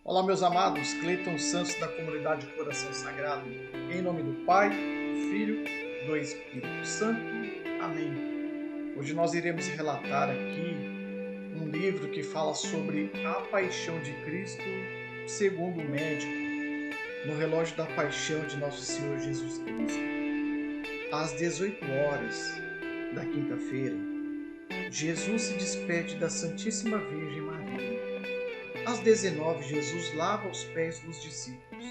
Olá, meus amados, Cleiton Santos da comunidade Coração Sagrado, em nome do Pai, do Filho, do Espírito Santo. Amém. Hoje nós iremos relatar aqui um livro que fala sobre a paixão de Cristo segundo o médico, no relógio da paixão de nosso Senhor Jesus Cristo. Às 18 horas da quinta-feira, Jesus se despede da Santíssima Virgem Maria. Às 19, Jesus lava os pés dos discípulos.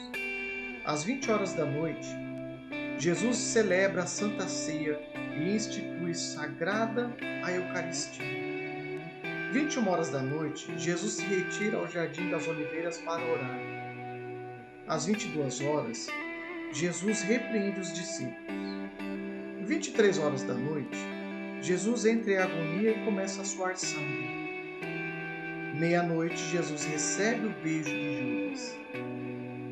Às 20 horas da noite, Jesus celebra a Santa Ceia e institui sagrada a Eucaristia. 21 horas da noite, Jesus se retira ao Jardim das Oliveiras para orar. Às 22 horas, Jesus repreende os discípulos. 23 horas da noite, Jesus entra em agonia e começa a suar sangue. Meia-noite, Jesus recebe o beijo de Judas.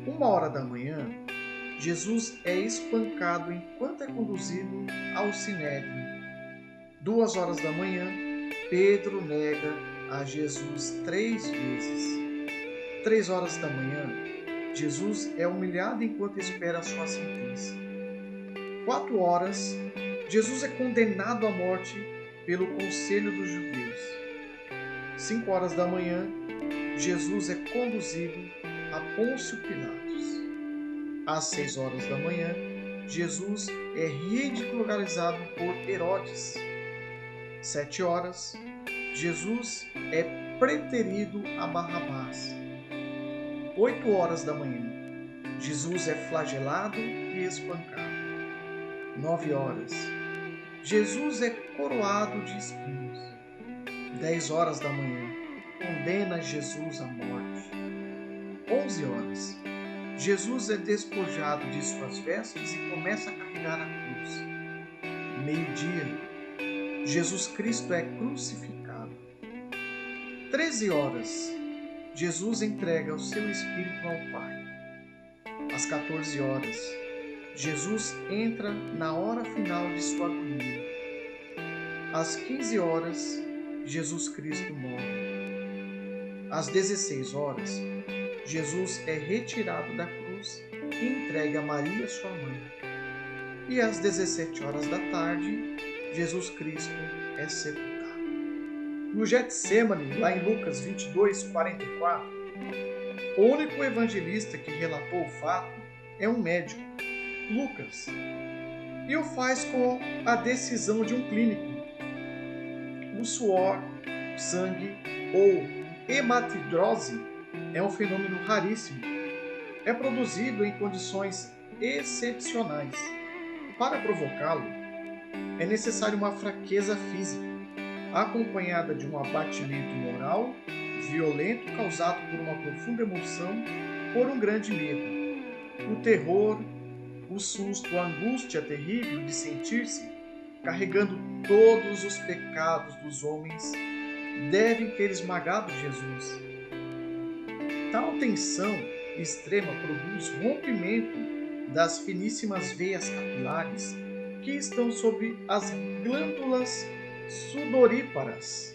1 hora da manhã, Jesus é espancado enquanto é conduzido ao Sinédrio. 2 horas da manhã, Pedro nega a Jesus 3 vezes. 3 horas da manhã, Jesus é humilhado enquanto espera a sua sentença. 4 horas, Jesus é condenado à morte pelo Conselho dos Judeus. 5 horas da manhã, Jesus é conduzido a Pôncio Pilatos. Às 6 horas da manhã, Jesus é ridicularizado por Herodes. 7 horas, Jesus é preterido a Barrabás. 8 horas da manhã, Jesus é flagelado e espancado. 9 horas, Jesus é coroado de espinhos. 10 horas da manhã, condena Jesus à morte. 11 horas, Jesus é despojado de suas vestes e começa a carregar a cruz. Meio-dia, Jesus Cristo é crucificado. 13 horas, Jesus entrega o seu Espírito ao Pai. Às 14 horas, Jesus entra na hora final de sua agonia. Às 15 horas, Jesus Cristo morre. Às 16 horas, Jesus é retirado da cruz e entregue a Maria, sua mãe. E às 17 horas da tarde, Jesus Cristo é sepultado. No Getsêmani, lá em Lucas 22, 44, o único evangelista que relatou o fato é um médico, Lucas, e o faz com a decisão de um clínico. O suor, sangue ou hematidrose é um fenômeno raríssimo. É produzido em condições excepcionais. Para provocá-lo, é necessária uma fraqueza física, acompanhada de um abatimento moral violento causado por uma profunda emoção, por um grande medo. O terror, o susto, a angústia terrível de sentir-se carregando todos os pecados dos homens devem ter esmagado Jesus. Tal tensão extrema produz rompimento das finíssimas veias capilares que estão sobre as glândulas sudoríparas.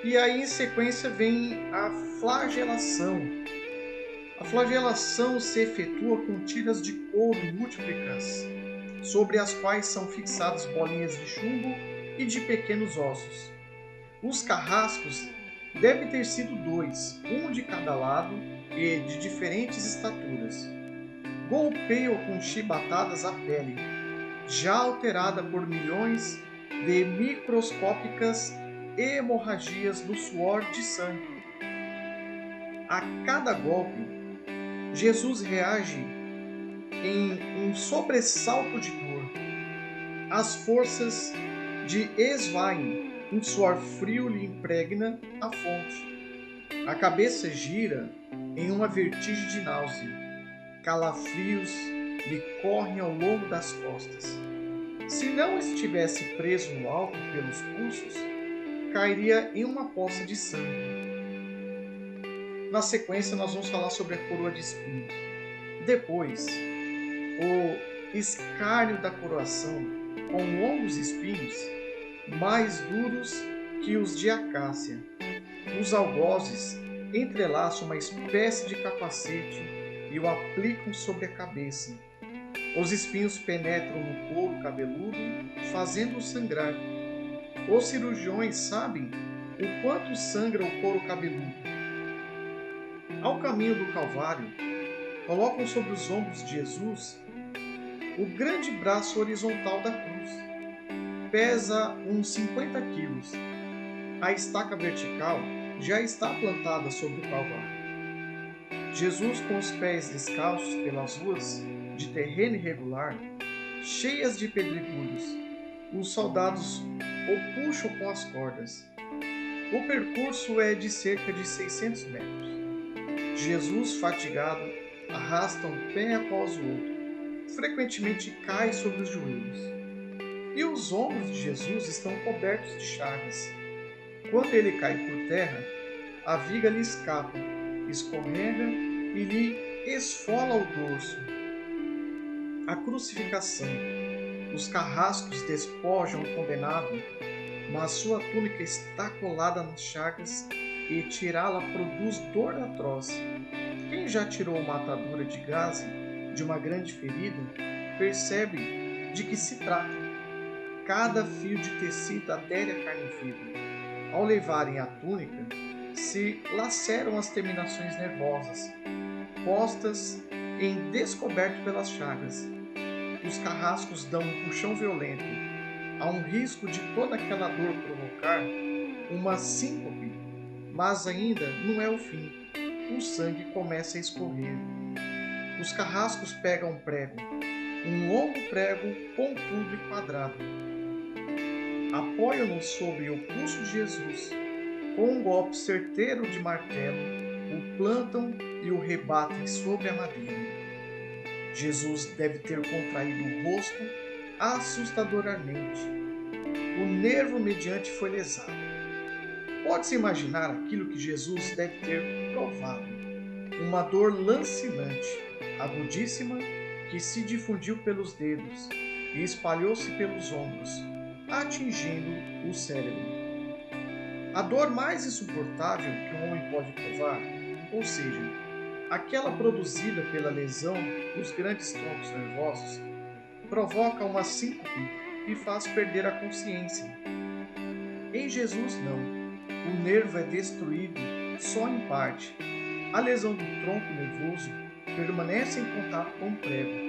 E aí, em sequência, vem a flagelação. A flagelação se efetua com tiras de couro múltiplas, sobre as quais são fixadas bolinhas de chumbo e de pequenos ossos. Os carrascos devem ter sido 2, um de cada lado e de diferentes estaturas. Golpeiam com chibatadas a pele, já alterada por milhões de microscópicas hemorragias do suor de sangue. A cada golpe, Jesus reage em um sobressalto de dor. As forças de esvaem, um suor frio lhe impregna a fonte. A cabeça gira em uma vertigem de náusea. Calafrios lhe correm ao longo das costas. Se não estivesse preso no alto pelos pulsos, cairia em uma poça de sangue. Na sequência, nós vamos falar sobre a coroa de espinhos. Depois, o escárnio da coroação, com longos espinhos, mais duros que os de acácia. Os algozes entrelaçam uma espécie de capacete e o aplicam sobre a cabeça. Os espinhos penetram no couro cabeludo, fazendo-o sangrar. Os cirurgiões sabem o quanto sangra o couro cabeludo. Ao caminho do Calvário, colocam sobre os ombros de Jesus o grande braço horizontal da cruz. Pesa uns 50 quilos. A estaca vertical já está plantada sobre o Calvário. Jesus, com os pés descalços pelas ruas de terreno irregular, cheias de pedregulhos, os soldados o puxam com as cordas. O percurso é de cerca de 600 metros. Jesus, fatigado, arrasta um pé após o outro. Frequentemente cai sobre os joelhos. E os ombros de Jesus estão cobertos de chagas. Quando ele cai por terra, a viga lhe escapa, escorrega e lhe esfola o dorso. A crucificação. Os carrascos despojam o condenado, mas sua túnica está colada nas chagas e tirá-la produz dor atroz. Quem já tirou uma atadura de gaze de uma grande ferida percebe de que se trata. Cada fio de tecido adere à carne viva. Ao levarem a túnica, se laceram as terminações nervosas, postas em descoberto pelas chagas. Os carrascos dão um puxão violento. Há um risco de toda aquela dor provocar uma síncope, mas ainda não é o fim. O sangue começa a escorrer. Os carrascos pegam um prego, um longo prego pontudo e quadrado. Apoiam-no sobre o pulso de Jesus. Com um golpe certeiro de martelo, o plantam e o rebatem sobre a madeira. Jesus deve ter contraído o rosto assustadoramente. O nervo mediante foi lesado. Pode-se imaginar aquilo que Jesus deve ter provado. Uma dor lancinante, agudíssima, que se difundiu pelos dedos e espalhou-se pelos ombros, atingindo o cérebro. A dor mais insuportável que um homem pode provar, ou seja, aquela produzida pela lesão dos grandes troncos nervosos, provoca uma síncope e faz perder a consciência. Em Jesus, não. O nervo é destruído só em parte. A lesão do tronco nervoso permanece em contato com o prego.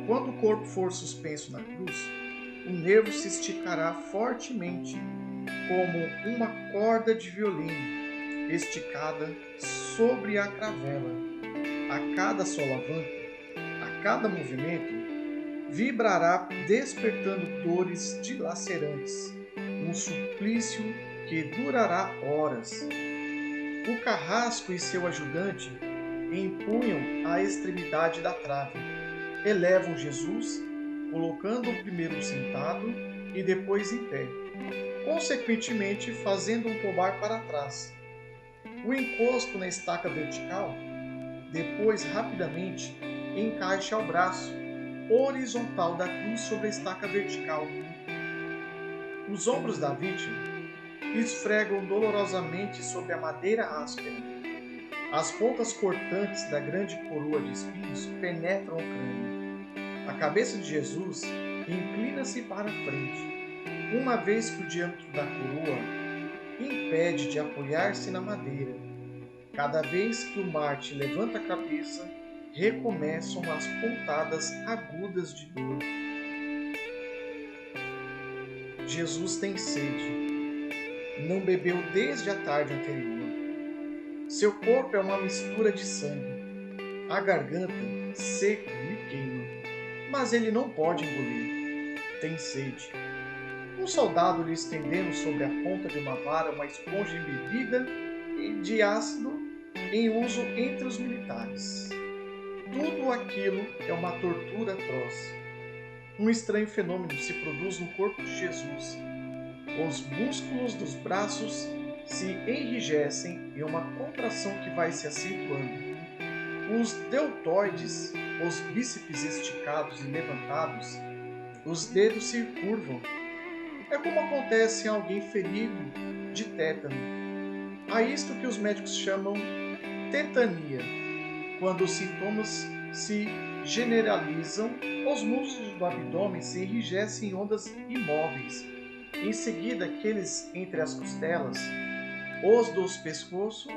Quando o corpo for suspenso na cruz, o nervo se esticará fortemente, como uma corda de violino esticada sobre a cravela. A cada solavanco, a cada movimento, vibrará despertando dores dilacerantes, um suplício que durará horas. O carrasco e seu ajudante empunham a extremidade da trave, elevam Jesus, colocando-o primeiro sentado e depois em pé, consequentemente fazendo um tombar para trás. O encosto na estaca vertical, depois rapidamente encaixa o braço horizontal da cruz sobre a estaca vertical. Os ombros da vítima esfregam dolorosamente sobre a madeira áspera. As pontas cortantes da grande coroa de espinhos penetram o crânio. A cabeça de Jesus inclina-se para a frente, uma vez que o diâmetro da coroa impede de apoiar-se na madeira. Cada vez que o Marte levanta a cabeça, recomeçam as pontadas agudas de dor. Jesus tem sede. Não bebeu desde a tarde anterior. Seu corpo é uma mistura de sangue. A garganta, seca, lhe queima. Mas ele não pode engolir. Tem sede. Um soldado lhe estendendo sobre a ponta de uma vara uma esponja embebida de ácido em uso entre os militares. Tudo aquilo é uma tortura atroz. Um estranho fenômeno se produz no corpo de Jesus. Os músculos dos braços se enrijecem em uma contração que vai se acentuando. Os deltoides, os bíceps esticados e levantados, os dedos se curvam. É como acontece em alguém ferido de tétano. Há isto que os médicos chamam tetania, quando os sintomas se generalizam, os músculos do abdômen se enrijecem em ondas imóveis. Em seguida, aqueles entre as costelas, os do pescoço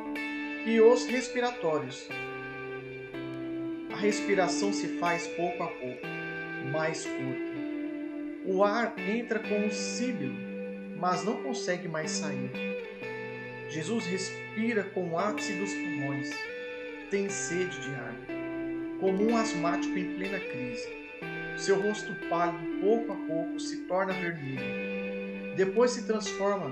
e os respiratórios. A respiração se faz pouco a pouco, mais curta. O ar entra com um síbilo, mas não consegue mais sair. Jesus respira com o ápice dos pulmões. Tem sede de ar, como um asmático em plena crise. Seu rosto pálido, pouco a pouco, se torna vermelho. Depois se transforma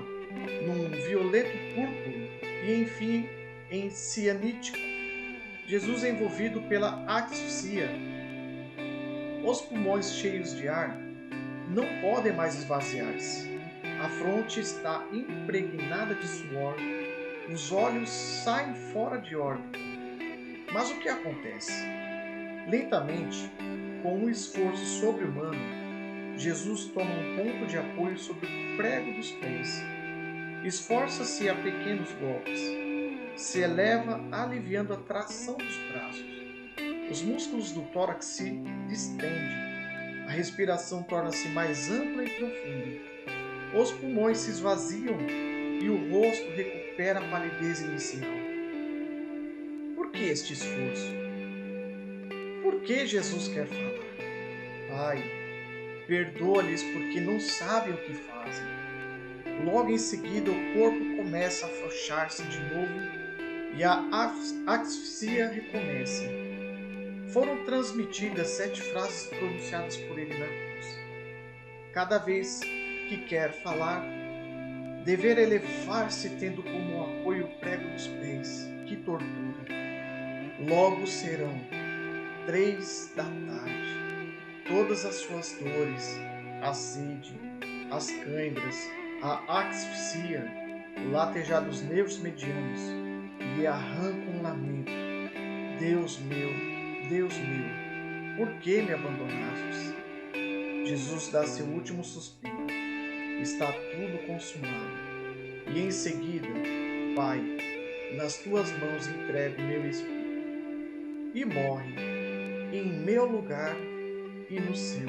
num violeto púrpuro e, enfim, em cianítico. Jesus é envolvido pela asfixia. Os pulmões cheios de ar não podem mais esvaziar-se. A fronte está impregnada de suor. Os olhos saem fora de órbita. Mas o que acontece? Lentamente, com um esforço sobre-humano, Jesus toma um ponto de apoio sobre o prego dos pés. Esforça-se a pequenos golpes. Se eleva, aliviando a tração dos braços. Os músculos do tórax se distendem. A respiração torna-se mais ampla e profunda. Os pulmões se esvaziam e o rosto recupera a palidez inicial. Por que este esforço? Por que Jesus quer falar? Pai, perdoa-lhes porque não sabem o que fazem. Logo em seguida, o corpo começa a afrouxar-se de novo e a asfixia recomeça. Foram transmitidas 7 frases pronunciadas por ele na cruz. Cada vez que quer falar, deverá elevar-se tendo como apoio o prego dos pés. Que tortura! Logo serão 3 da tarde. Todas as suas dores, a sede, as câimbras, a asfixia, latejar dos nervos medianos, lhe arrancam um lamento. Deus meu, por que me abandonastes? Jesus dá seu último suspiro. Está tudo consumado. E em seguida, Pai, nas tuas mãos entrego meu espírito. E morre em meu lugar e no seu.